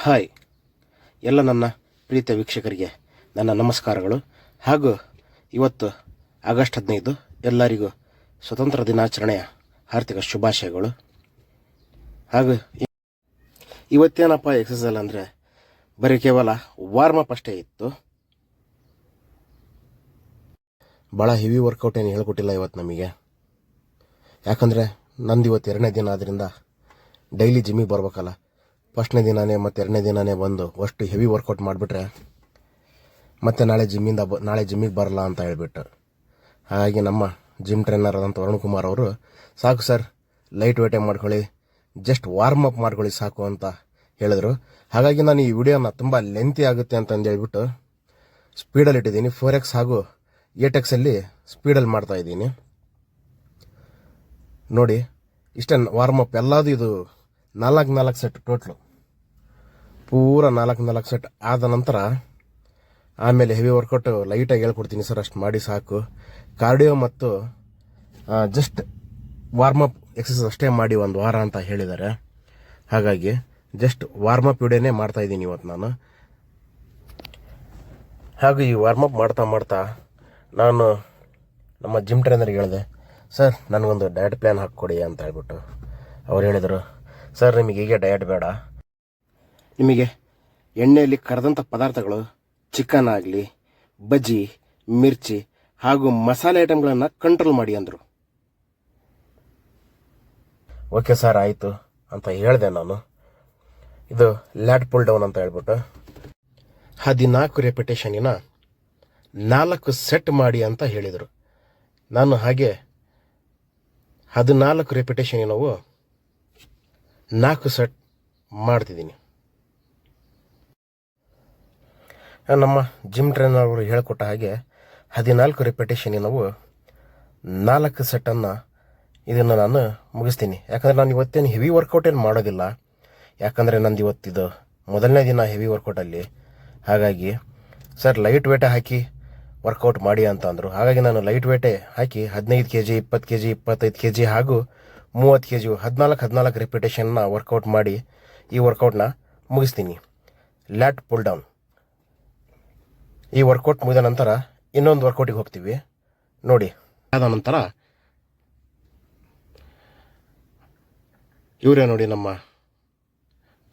Hi, ಎಲ್ಲ ನನ್ನ ಪ್ರೀತಿಯ ವೀಕ್ಷಕರಿಗೆ ನನ್ನ ನಮಸ್ಕಾರಗಳು. ಹಾಗೂ ಇವತ್ತು ಆಗಸ್ಟ್ 15, ಎಲ್ಲರಿಗೂ ಸ್ವತಂತ್ರ ದಿನಾಚರಣೆಯ ಹಾರ್ದಿಕ ಶುಭಾಶಯಗಳು. ಹಾಗೂ ಇವತ್ತೇನಪ್ಪ ಎಕ್ಸಸೈಸ್ ಅಂದರೆ ಬರೀ ಕೇವಲ ವಾರ್ಮಪ್ ಅಷ್ಟೇ ಇತ್ತು. ಭಾಳ ಹೆವಿ ವರ್ಕೌಟ್ ಏನು ಹೇಳ್ಕೊಟ್ಟಿಲ್ಲ ಇವತ್ತು ನಮಗೆ. ಯಾಕಂದರೆ ನಂದು ಇವತ್ತು 2ನೇ ದಿನ ಆದ್ದರಿಂದ ಡೈಲಿ ಜಿಮ್ಮಿಗೆ ಬರ್ಬೇಕಲ್ಲ. ಫಸ್ಟ್ನೇ ದಿನವೇ ಮತ್ತು 2ನೇ ದಿನವೇ ಬಂದು ಅಷ್ಟು ಹೆವಿ ವರ್ಕೌಟ್ ಮಾಡಿಬಿಟ್ರೆ ಮತ್ತು ನಾಳೆ ಜಿಮ್ಮಿಗೆ ಬರಲ್ಲ ಅಂತ ಹೇಳ್ಬಿಟ್ಟು, ಹಾಗಾಗಿ ನಮ್ಮ ಜಿಮ್ ಟ್ರೈನರ್ ಆದಂಥ ವರುಣ್ ಕುಮಾರ್ ಅವರು ಸಾಕು ಸರ್, ಲೈಟ್ ವೇಟೇ ಮಾಡ್ಕೊಳ್ಳಿ, ಜಸ್ಟ್ ವಾರ್ಮಪ್ ಮಾಡ್ಕೊಳ್ಳಿ ಸಾಕು ಅಂತ ಹೇಳಿದ್ರು. ಹಾಗಾಗಿ ನಾನು ಈ ವಿಡಿಯೋನ ತುಂಬ ಲೆಂತಿ ಆಗುತ್ತೆ ಅಂತಂದು ಹೇಳ್ಬಿಟ್ಟು ಸ್ಪೀಡಲ್ಲಿ ಇಟ್ಟಿದ್ದೀನಿ. 4x ಹಾಗೂ 8xಲ್ಲಿ ಸ್ಪೀಡಲ್ಲಿ ಮಾಡ್ತಾಯಿದ್ದೀನಿ. ನೋಡಿ, ಇಷ್ಟೇ ವಾರ್ಮಪ್ ಎಲ್ಲದು. ಇದು 4 ಸೆಟ್ ಟೋಟ್ಲು, ಪೂರ 4 ಸೆಟ್ ಆದ ನಂತರ ಆಮೇಲೆ ಹೆವಿ ವರ್ಕೌಟ್ ಲೈಟಾಗಿ ಹೇಳ್ಕೊಡ್ತೀನಿ ಸರ್, ಅಷ್ಟು ಮಾಡಿ ಸಾಕು. ಕಾರ್ಡಿಯೋ ಮತ್ತು ಜಸ್ಟ್ ವಾರ್ಮಪ್ ಎಕ್ಸಸೈಸ್ ಅಷ್ಟೇ ಮಾಡಿ ಒಂದು ವಾರ ಅಂತ ಹೇಳಿದ್ದಾರೆ. ಹಾಗಾಗಿ ಜಸ್ಟ್ ವಾರ್ಮಪ್ ವಿಡಿಯೋನೇ ಮಾಡ್ತಾಯಿದ್ದೀನಿ ಇವತ್ತು ನಾನು. ಹಾಗೂ ಈ ವಾರ್ಮಪ್ ಮಾಡ್ತಾ ನಾನು ನಮ್ಮ ಜಿಮ್ ಟ್ರೈನರ್ಗೆ ಹೇಳಿದೆ, ಸರ್ ನನಗೊಂದು ಡಯಟ್ ಪ್ಲ್ಯಾನ್ ಹಾಕ್ಕೊಡಿ ಅಂತ ಹೇಳ್ಬಿಟ್ಟು. ಅವ್ರು ಹೇಳಿದರು, ಸರ್ ನಿಮಗೆ ಹೀಗೆ ಡಯಟ್ ಬೇಡ, ನಿಮಗೆ ಎಣ್ಣೆಯಲ್ಲಿ ಕರೆದಂಥ ಪದಾರ್ಥಗಳು, ಚಿಕನ್ ಆಗಲಿ, ಬಜ್ಜಿ, ಮಿರ್ಚಿ ಹಾಗೂ ಮಸಾಲೆ ಐಟಮ್ಗಳನ್ನು ಕಂಟ್ರೋಲ್ ಮಾಡಿ ಅಂದರು. ಓಕೆ ಸರ್ ಆಯಿತು ಅಂತ ಹೇಳಿದೆ ನಾನು. ಇದು ಲ್ಯಾಟ್ ಪುಲ್ ಡೌನ್ ಅಂತ ಹೇಳ್ಬಿಟ್ಟು 14 ರೆಪಿಟೇಷನಿನ 4 ಸೆಟ್ ಮಾಡಿ ಅಂತ ಹೇಳಿದರು. ನಾನು ಹಾಗೆ 14 ರೆಪಿಟೇಷನಿನವು 4 ಸೆಟ್ ಮಾಡ್ತಿದ್ದೀನಿ. ನಮ್ಮ ಜಿಮ್ ಟ್ರೈನರ್ ಅವರು ಹೇಳಿಕೊಟ್ಟ ಹಾಗೆ 14 ರೆಪಿಟೇಷನಿನವು 4 ಸೆಟ್ಟನ್ನು ಇದನ್ನು ನಾನು ಮುಗಿಸ್ತೀನಿ. ಯಾಕಂದರೆ ನಾನು ಇವತ್ತೇನು ಹೆವಿ ವರ್ಕೌಟ್ ಏನು ಮಾಡೋದಿಲ್ಲ, ಯಾಕಂದರೆ ನಂದು ಇವತ್ತಿದು ಮೊದಲನೇ ದಿನ ಹೆವಿ ವರ್ಕೌಟಲ್ಲಿ. ಹಾಗಾಗಿ ಸರ್ ಲೈಟ್ ವೇಟೇ ಹಾಕಿ ವರ್ಕೌಟ್ ಮಾಡಿ ಅಂತ ಅಂದರು. ಹಾಗಾಗಿ ನಾನು ಲೈಟ್ ವೇಟೇ ಹಾಕಿ 15 kg, 20 kg, 25 kg ಹಾಗೂ 30 kg 14 ರೆಪಿಟೇಷನ್ನ ವರ್ಕೌಟ್ ಮಾಡಿ ಈ ವರ್ಕೌಟ್ನ ಮುಗಿಸ್ತೀನಿ. ಲ್ಯಾಟ್ ಪುಲ್ ಡೌನ್. ಈ ವರ್ಕೌಟ್ ಮುಗಿದ ನಂತರ ಇನ್ನೊಂದು ವರ್ಕೌಟಿಗೆ ಹೋಗ್ತೀವಿ ನೋಡಿ. ಅದಾದ ನಂತರ ಇವರೇ ನೋಡಿ ನಮ್ಮ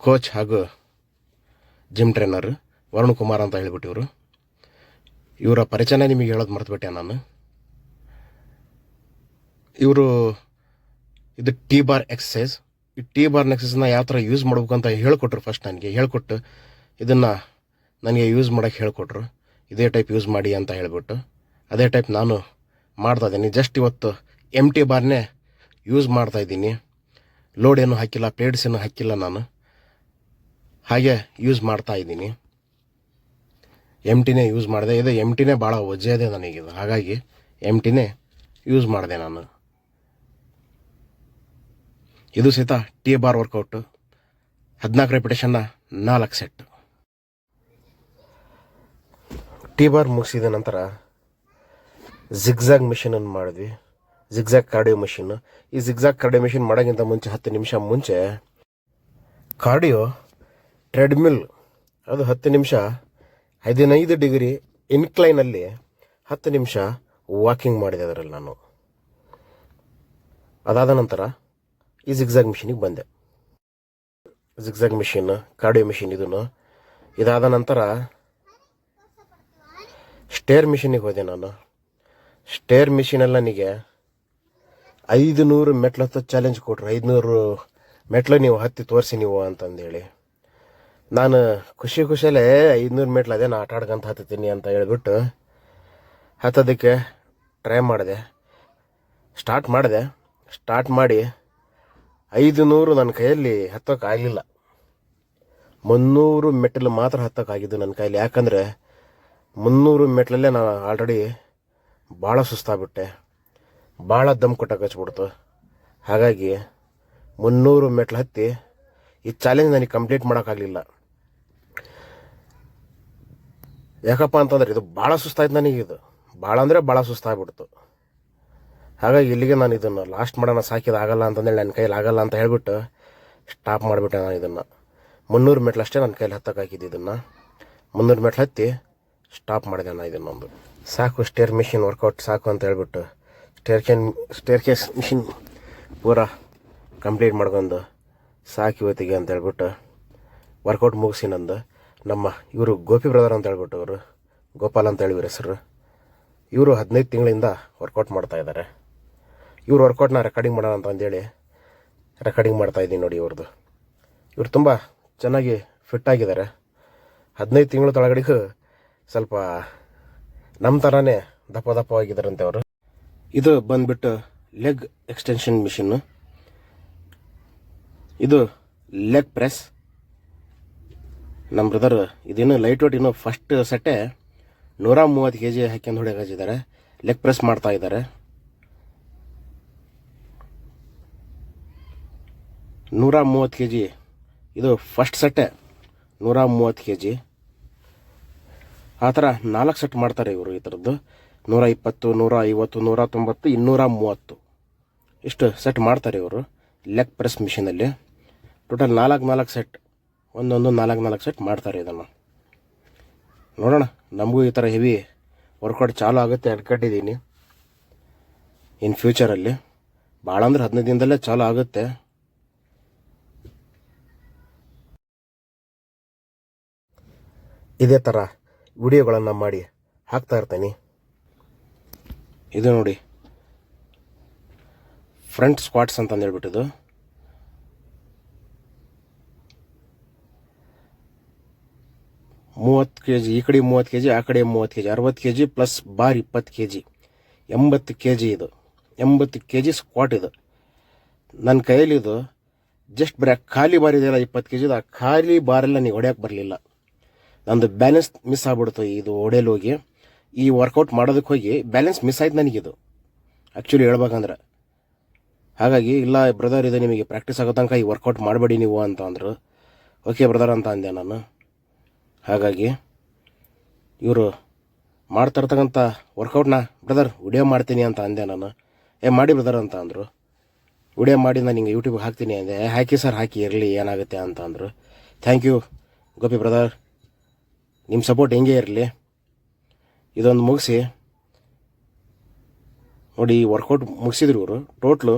ಕೋಚ್ ಹಾಗೂ ಜಿಮ್ ಟ್ರೈನರ್ ವರುಣ್ ಕುಮಾರ್ ಅಂತ ಹೇಳಿಬಿಟ್ಟು ಇವರು. ಇವರ ಪರಿಚಯನೇ ನಿಮಗೆ ಹೇಳೋದು ಮರ್ತುಬಿಟ್ಟೆ ನಾನು. ಇವರು ಇದು ಟಿ ಬಾರ್ ಎಕ್ಸಸೈಸ್. ಈ ಟಿ ಬಾರ್ನ ಎಕ್ಸಸೈಸ್ನ ಯಾವ ಥರ ಯೂಸ್ ಮಾಡ್ಬೇಕು ಅಂತ ಹೇಳ್ಕೊಟ್ರು. ಫಸ್ಟ್ ನನಗೆ ಹೇಳ್ಕೊಟ್ಟು ಇದನ್ನು ನನಗೆ ಯೂಸ್ ಮಾಡೋಕ್ಕೆ ಹೇಳ್ಕೊಟ್ರು. ಇದೇ ಟೈಪ್ ಯೂಸ್ ಮಾಡಿ ಅಂತ ಹೇಳಿಬಿಟ್ಟು ಅದೇ ಟೈಪ್ ನಾನು ಮಾಡ್ತಾಯಿದ್ದೀನಿ. ಜಸ್ಟ್ ಇವತ್ತು ಎಂಟಿ ಬಾರ್ನೇ ಯೂಸ್ ಮಾಡ್ತಾಯಿದ್ದೀನಿ. ಲೋಡ್ ಏನೂ ಹಾಕಿಲ್ಲ, ಪ್ಲೇಟ್ಸ್ ಏನೂ ಹಾಕಿಲ್ಲ, ನಾನು ಹಾಗೆ ಯೂಸ್ ಮಾಡ್ತಾಯಿದ್ದೀನಿ. ಎಂಟಿನೇ ಯೂಸ್ ಮಾಡಿದೆ. ಇದು ಎಂಟಿನೇ ಭಾಳ ವಜ್ಜೆ ಇದೆ ನನಗಿದು, ಹಾಗಾಗಿ ಎಂಟಿನೇ ಯೂಸ್ ಮಾಡಿದೆ ನಾನು. ಇದು ಸಹಿತ T bar workout 14 ರೆಪಿಟೇಷನ್ನ 4 set. T bar ಮುಗಿಸಿದ ನಂತರ ಜಿಗ್ಜಾಗ್ ಮಿಷಿನನ್ನು ಮಾಡಿದ್ವಿ. Zigzag cardio machine. ಈ ಜಿಗ್ಜಾಗ್ ಕಾರ್ಡಿಯೋ ಮಿಷಿನ್ ಮಾಡೋಕ್ಕಿಂತ ಮುಂಚೆ 10 ನಿಮಿಷ ಮುಂಚೆ ಕಾರ್ಡಿಯೋ ಟ್ರೆಡ್ಮಿಲ್, ಅದು 10 ನಿಮಿಷ 15 ಡಿಗ್ರಿ ಇನ್ಕ್ಲೈನಲ್ಲಿ 10 ನಿಮಿಷ ವಾಕಿಂಗ್ ಮಾಡಿದೆ ಅದರಲ್ಲಿ ನಾನು. ಅದಾದ ನಂತರ ಈ ಜಿಗ್ಜಾಗ್ ಮಿಷಿನಿಗೆ ಬಂದೆ. ಜಿಗ್ಜಾಗ್ ಮಿಷಿನ್, ಕಾರ್ಡಿಯೋ ಮಿಷಿನ್ ಇದನ್ನು. ಇದಾದ ನಂತರ ಸ್ಟೇರ್ ಮಿಷಿನಿಗೆ ಹೋದೆ ನಾನು. ಸ್ಟೇರ್ ಮಿಷಿನಲ್ಲಿ ನನಗೆ 500 ಮೆಟ್ಲು ಹತ್ತೋ ಚಾಲೆಂಜ್ ಕೊಟ್ಟರು. 500 ಮೆಟ್ಲು ನೀವು ಹತ್ತಿ ತೋರಿಸಿ ನೀವು ಅಂತಂದೇಳಿ, ನಾನು ಖುಷಿಯಲ್ಲೇ 500 ಮೆಟ್ಲು ಅದೇ ನಾನು ಆಟ ಆಡ್ಕೊಂತ ಹತ್ತೀನಿ ಅಂತ ಹೇಳ್ಬಿಟ್ಟು ಹತ್ತೋದಕ್ಕೆ ಟ್ರೈ ಮಾಡಿದೆ. ಸ್ಟಾರ್ಟ್ ಮಾಡಿ 500 ನನ್ನ ಕೈಯಲ್ಲಿ ಹತ್ತೋಕ್ಕಾಗಲಿಲ್ಲ. 300 ಮೆಟ್ಟಲು ಮಾತ್ರ ಹತ್ತೋಕ್ಕಾಗಿದ್ದು ನನ್ನ ಕೈಯಲ್ಲಿ. ಯಾಕಂದರೆ 300 ಮೆಟ್ಲಲ್ಲೇ ನಾನು ಆಲ್ರೆಡಿ ಭಾಳ ಸುಸ್ತಾಗ್ಬಿಟ್ಟೆ, ಭಾಳ ದಮ್ ಕೊಟ್ಟಕ್ಕೆ ಹಚ್ಬಿಡ್ತು. ಹಾಗಾಗಿ 300 ಮೆಟ್ಲು ಹತ್ತಿ ಈ ಚಾಲೆಂಜ್ ನನಗೆ ಕಂಪ್ಲೀಟ್ ಮಾಡೋಕ್ಕಾಗಲಿಲ್ಲ. ಯಾಕಪ್ಪ ಅಂತಂದರೆ ಇದು ಭಾಳ ಸುಸ್ತಾಯ್ತು ನನಗೆ. ಇದು ಭಾಳ ಅಂದರೆ ಭಾಳ ಸುಸ್ತಾಗ್ಬಿಡ್ತು. ಹಾಗಾಗಿ ಇಲ್ಲಿಗೆ ನಾನು ಇದನ್ನು ಲಾಸ್ಟ್ ಮಾಡೋಣ, ಸಾಕಿದ ಆಗಲ್ಲ ಅಂತಂದೇಳಿ ನನ್ನ ಕೈಯಲ್ಲಿ ಆಗಲ್ಲ ಅಂತ ಹೇಳ್ಬಿಟ್ಟು ಸ್ಟಾಪ್ ಮಾಡಿಬಿಟ್ಟೆ ನಾನು ಇದನ್ನು. 300 ಮೆಟ್ಲು ಅಷ್ಟೇ ನನ್ನ ಕೈಲಿ ಹತ್ತಕ್ಕಾಗಿದ್ದು. ಇದನ್ನು 300 ಮೆಟ್ಲು ಹತ್ತಿ ಸ್ಟಾಪ್ ಮಾಡಿದೆ ನಾನು. ಇದನ್ನೊಂದು ಸಾಕು, ಸ್ಟೇರ್ ಮಿಷಿನ್ ವರ್ಕೌಟ್ ಸಾಕು ಅಂತ ಹೇಳ್ಬಿಟ್ಟು ಸ್ಟೇರ್ ಕೇಸ್ ಮಿಷಿನ್ ಪೂರಾ ಕಂಪ್ಲೀಟ್ ಮಾಡ್ಕೊಂಡು ಸಾಕು ಇವತ್ತಿಗೆ ಅಂತ ಹೇಳ್ಬಿಟ್ಟು ವರ್ಕೌಟ್ ಮುಗಿಸಿ ನಂದು. ನಮ್ಮ ಇವರು ಗೋಪಿ ಬ್ರದರ್ ಅಂತ ಹೇಳ್ಬಿಟ್ಟು ಅವರು ಗೋಪಾಲ್ ಅಂತ ಹೇಳಿ ಇವ್ರ ಹೆಸರು. ಇವರು 15 ತಿಂಗಳಿಂದ ವರ್ಕೌಟ್ ಮಾಡ್ತಾಯಿದ್ದಾರೆ. ಇವ್ರು ವರ್ಕೌಟ್ನ ರೆಕಾರ್ಡಿಂಗ್ ಮಾಡೋಣ ಅಂತ ಅಂದೇಳಿ ರೆಕಾರ್ಡಿಂಗ್ ಮಾಡ್ತಾಯಿದ್ದೀನಿ ನೋಡಿ ಇವ್ರದ್ದು. ಇವರು ತುಂಬ ಚೆನ್ನಾಗಿ ಫಿಟ್ ಆಗಿದ್ದಾರೆ. 15 ತಿಂಗಳ ತೊಳಗಡೆಗೂ ಸ್ವಲ್ಪ ನಮ್ಮ ಥರನೇ ದಪ್ಪವಾಗಿದ್ದಾರಂತೆ ಅವರು. ಇದು ಬಂದುಬಿಟ್ಟು ಲೆಗ್ ಎಕ್ಸ್ಟೆನ್ಷನ್ ಮಿಷಿನ್ನು. ಇದು ಲೆಗ್ ಪ್ರೆಸ್. ನಮ್ಮ ಬ್ರದರ್ ಇದೇನು ಲೈಟ್ ವೇಟ್, ಇನ್ನು ಫಸ್ಟ್ ಸೆಟ್ಟೆ 130 kg ಹಾಕ್ಯಂದು ಹೊಡೆಯಾಗಿದ್ದಾರೆ. ಲೆಗ್ ಪ್ರೆಸ್ ಮಾಡ್ತಾ ಇದ್ದಾರೆ. 130 kg ಇದು ಫಸ್ಟ್ ಸೆಟ್ಟೆ 130 kg. ಆ ಥರ 4 ಸೆಟ್ ಮಾಡ್ತಾರೆ ಇವರು. ಈ ಥರದ್ದು 120, 150, 190, 230 ಇಷ್ಟು ಸೆಟ್ ಮಾಡ್ತಾರೆ ಇವರು ಲೆಗ್ ಪ್ರೆಸ್ ಮಿಷಿನಲ್ಲಿ. ಟೋಟಲ್ 4 ಸೆಟ್, ಒಂದೊಂದು 4 ಸೆಟ್ ಮಾಡ್ತಾರೆ. ಇದನ್ನು ನೋಡೋಣ, ನಮಗೂ ಈ ಥರ ಹೆವಿ ವರ್ಕೌಟ್ ಚಾಲು ಆಗುತ್ತೆ ಅನ್ಕೊಂಡಿದ್ದೀನಿ ಇನ್ ಫ್ಯೂಚರಲ್ಲಿ. ಭಾಳ ಅಂದ್ರೆ 15 ದಿನದಲ್ಲೇ ಚಾಲು ಆಗುತ್ತೆ. ಇದೇ ಥರ ವಿಡಿಯೋಗಳನ್ನು ಮಾಡಿ ಹಾಕ್ತಾ ಇರ್ತೀನಿ. ಇದು ನೋಡಿ ಫ್ರಂಟ್ ಸ್ಕ್ವಾಟ್ಸ್ ಅಂತ ಹೇಳ್ಬಿಟ್ಟಿದ್ದು. ಮೂವತ್ತು kg, ಈ ಕಡೆ 30 kg, ಆ ಕಡೆ 30 kg, 60 kg plus bar 20 kg, 80 kg. ಇದು 80 kg ಸ್ಕ್ವಾಟ್. ಇದು ನನ್ನ ಕೈಯಲ್ಲಿ ಇದು ಜಸ್ಟ್ ಬರೀ ಖಾಲಿ ಬಾರ್ ಇದೆಯಲ್ಲ 20 kg, ಆ ಖಾಲಿ ಬಾರೆಲ್ಲ ನೀವು ಹೊಡೆಯೋಕೆ ಬರಲಿಲ್ಲ. ನಂದು ಬ್ಯಾಲೆನ್ಸ್ ಮಿಸ್ ಆಗ್ಬಿಡ್ತು ಇದು ಹೊಡೆಯಲು ಹೋಗಿ. ಈ ವರ್ಕೌಟ್ ಮಾಡೋದಕ್ಕೆ ಹೋಗಿ ಬ್ಯಾಲೆನ್ಸ್ ಮಿಸ್ ಆಯ್ತು ನನಗಿದು ಆ್ಯಕ್ಚುಲಿ ಹೇಳ್ಬೇಕಂದ್ರೆ. ಹಾಗಾಗಿ ಇಲ್ಲ ಬ್ರದರ್, ಇದು ನಿಮಗೆ ಪ್ರಾಕ್ಟೀಸ್ ಆಗೋ ತನಕ ಈ ವರ್ಕೌಟ್ ಮಾಡಬೇಡಿ ನೀವು ಅಂತ ಅಂದರು. ಓಕೆ ಬ್ರದರ್ ಅಂತ ಅಂದೆ ನಾನು. ಹಾಗಾಗಿ ಇವರು ಮಾಡ್ತಾಯಿರ್ತಕ್ಕಂಥ ವರ್ಕೌಟ್ನ ಬ್ರದರ್ ವಿಡಿಯೋ ಮಾಡ್ತೀನಿ ಅಂತ ಅಂದೆ ನಾನು. ಮಾಡಿ ಬ್ರದರ್ ಅಂತ ಅಂದರು. ವಿಡಿಯೋ ಮಾಡಿ ನಾನು ಹಿಂಗೆ ಯೂಟ್ಯೂಬ್ಗೆ ಹಾಕ್ತೀನಿ ಅಂದೆ. ಹಾಕಿ ಸರ್, ಹಾಕಿ ಇರಲಿ, ಏನಾಗುತ್ತೆ ಅಂತ ಅಂದರು. ಥ್ಯಾಂಕ್ ಯು ಗೋಪಿ ಬ್ರದರ್, ನಿಮ್ಮ ಸಪೋರ್ಟ್ ಹಿಂಗೆ ಇರಲಿ. ಇದೊಂದು ಮುಗಿಸಿ ನೋಡಿ, ವರ್ಕೌಟ್ ಮುಗಿಸಿದ್ರು ಇವರು. ಟೋಟ್ಲು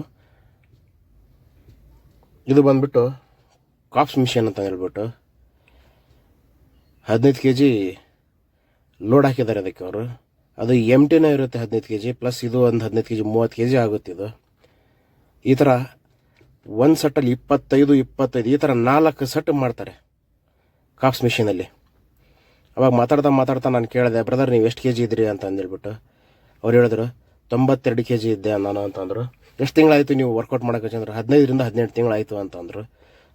ಇದು ಬಂದುಬಿಟ್ಟು ಕಾಪ್ಸ್ ಮಿಷನ್ ಅಂತ ಹೇಳ್ಬಿಟ್ಟು 15 kg ಲೋಡ್ ಹಾಕಿದ್ದಾರೆ ಅದಕ್ಕೆ ಅವರು. ಅದು ಎಂಟಿನೇ ಇರುತ್ತೆ 15 kg ಪ್ಲಸ್ ಇದು ಒಂದು 15 kg, 30 kg ಆಗುತ್ತೆ ಇದು. ಈ ಥರ ಒಂದು ಸೆಟ್ಟಲ್ಲಿ 25 ಈ ಥರ 4 ಸೆಟ್ ಮಾಡ್ತಾರೆ ಕಾಪ್ಸ್ ಮಿಷಿನಲ್ಲಿ. ಅವಾಗ ಮಾತಾಡ್ತಾ ನಾನು ಕೇಳಿದೆ, ಬ್ರದರ್ ನೀವು ಎಷ್ಟು kg ಇದ್ರಿ ಅಂತ ಅಂದೇಳ್ಬಿಟ್ಟು ಅವ್ರು ಹೇಳಿದ್ರು 92 kg ಇದ್ದೆ ನಾನು ಅಂತಂದರು. ಎಷ್ಟು ತಿಂಗಳಾಯಿತು ನೀವು ವರ್ಕೌಟ್ ಮಾಡೋಕ್ಕೆ ಅಂದ್ರೆ 15ರಿಂದ 18 ತಿಂಗಳಾಯಿತು ಅಂತಂದರು.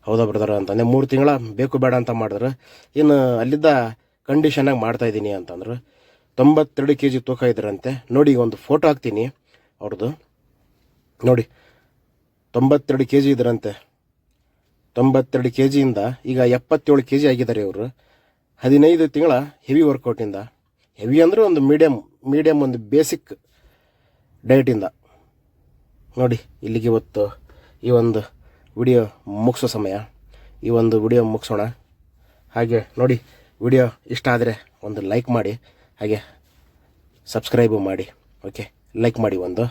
ಹೌದಾ ಬ್ರದರ್ ಅಂತಂದೆ. 3 ತಿಂಗಳ ಬೇಕು ಬೇಡ ಅಂತ ಮಾಡಿದ್ರು. ಇನ್ನು ಅಲ್ಲಿದ್ದ ಕಂಡೀಷನಾಗಿ ಮಾಡ್ತಾಯಿದ್ದೀನಿ ಅಂತಂದರು. 92 kg ತೂಕ ಇದ್ರಂತೆ. ನೋಡಿ ಈಗ ಒಂದು ಫೋಟೋ ಹಾಕ್ತೀನಿ ಅವ್ರದ್ದು. ನೋಡಿ 92 kg ಇದ್ರಂತೆ. 92 kgಯಿಂದ ಈಗ 77 kg ಆಗಿದ್ದಾರೆ ಇವರು. 15 ತಿಂಗಳ ಹೆವಿ ವರ್ಕೌಟಿಂದ. ಹೆವಿ ಅಂದರೆ ಒಂದು ಮೀಡಿಯಮ್ ಒಂದು ಬೇಸಿಕ್ ಡಯಟಿಂದ. ನೋಡಿ ಇಲ್ಲಿಗೆ ಇವತ್ತು ಈ ಒಂದು ವಿಡಿಯೋ ಮುಗಿಸೋ ಸಮಯ. ಈ ಒಂದು ವಿಡಿಯೋ ಮುಗಿಸೋಣ. ಹಾಗೆ ನೋಡಿ, ವಿಡಿಯೋ ಇಷ್ಟ ಆದರೆ ಒಂದು ಲೈಕ್ ಮಾಡಿ, ಹಾಗೆ ಸಬ್ಸ್ಕ್ರೈಬು ಮಾಡಿ. ಓಕೆ, ಲೈಕ್ ಮಾಡಿ ಒಂದು.